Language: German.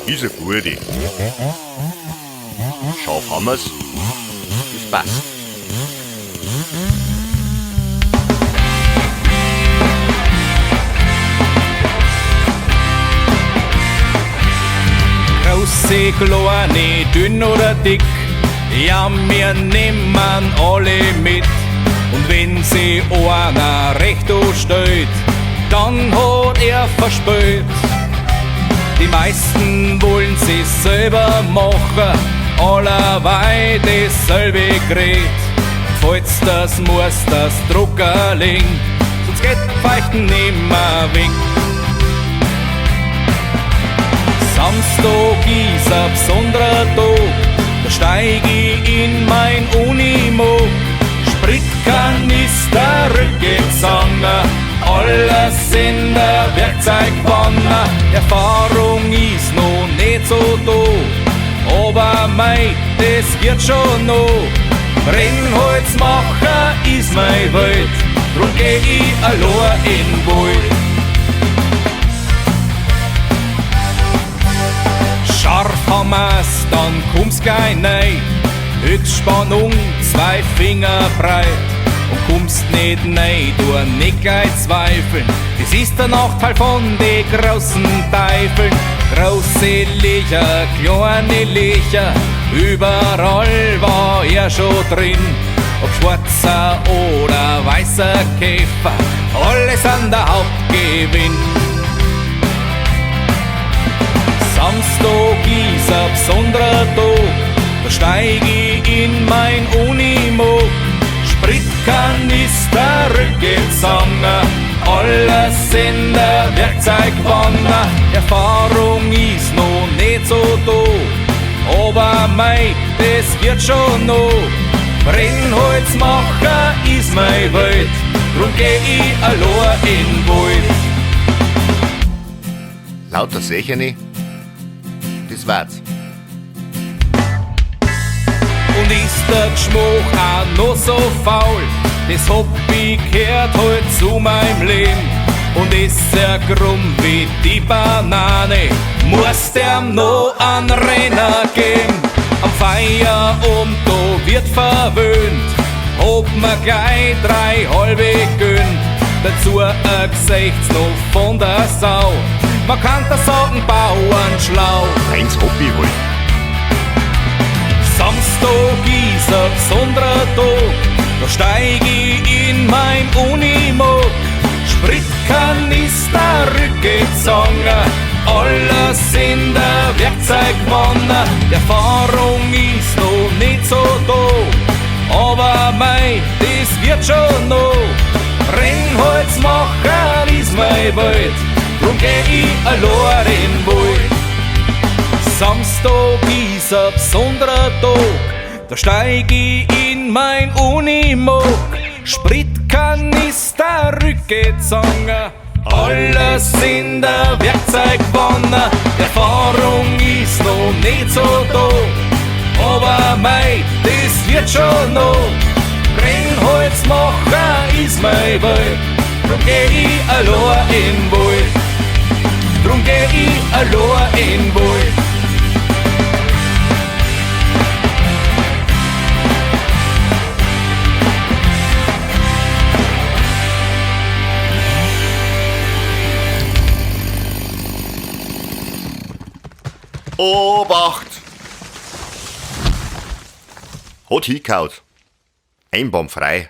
Ist eine gute. Scharf haben wir's. Das passt. Große, kleine, dünn oder dick, ja, wir nehmen alle mit. Und wenn sie einer recht steht, dann hat er verspült. Die meisten wollen sie selber machen, allerweil dasselbe Gerät. Falls das muss das Drucker liegen, sonst geht Feuchten nimmer weg. Samstag ist ein besonderer Tag, da steig ich in mein Unimog. Spritkanister, Rückgezanger, alles in der Werkzeugwanne. Erfahrung ist noch nicht so da, aber mei, das wird schon noch. Brennholz machen ist meine Welt, drum geh ich allein in den Wald. Scharf haben wir's, dann kommt's gleich rein. Höchstspannung, 2 Finger breit. Und kommst nicht rein, du nicht gleich zweifeln. Das ist der Nachteil von den großen Teufeln. Große Licher, kleine Licher, überall war er schon drin. Ob schwarzer oder weißer Käfer, alles an der Hauptgewinn. Samstag ist ein besonderer Tag, da steig ich in mein Unimog. Spritkanister, Rückgezanger, alles in der Werkzeugwanne. Erfahrung ist noch nicht so da, aber mei, das wird schon noch. Brennholz machen ist meine Welt, drum geh ich allein in den Wald. Lauter Sechene, das war's. Und ist der Geschmack auch noch so faul, das Hobby gehört halt zu meinem Leben. Und ist er krumm wie die Banane, muss der noch einen Renner geben. Am Feierabend, da wird verwöhnt, hab mir gleich 3 halbe gönnt. Dazu ein Gesichts noch von der Sau, man kann da sagen, Bauern schlau. Eins Hobby halt. Samstag ist ein besonderer Tag, da steig ich in mein Unimog. Spritkanister, Rückgezanger, alles in der Werkzeugwanne. Erfahrung ist noch nicht so da, aber mei, das wird schon noch. Brennholz machen ist meine Welt, drum geh ich allein in den Wald. Samstag ist ein besonderer Tag, da steig ich in mein Unimog. Spritkanister, Rückgezanger, alles in der Werkzeugwanne. Erfahrung ist noch nicht so da, aber mei, das wird schon noch. Brennholz machen ist meine Welt, drum geh ich allein in den Wald. Drum geh ich allein in den Wald. Obacht! Hat hingehaut. Einbahnfrei.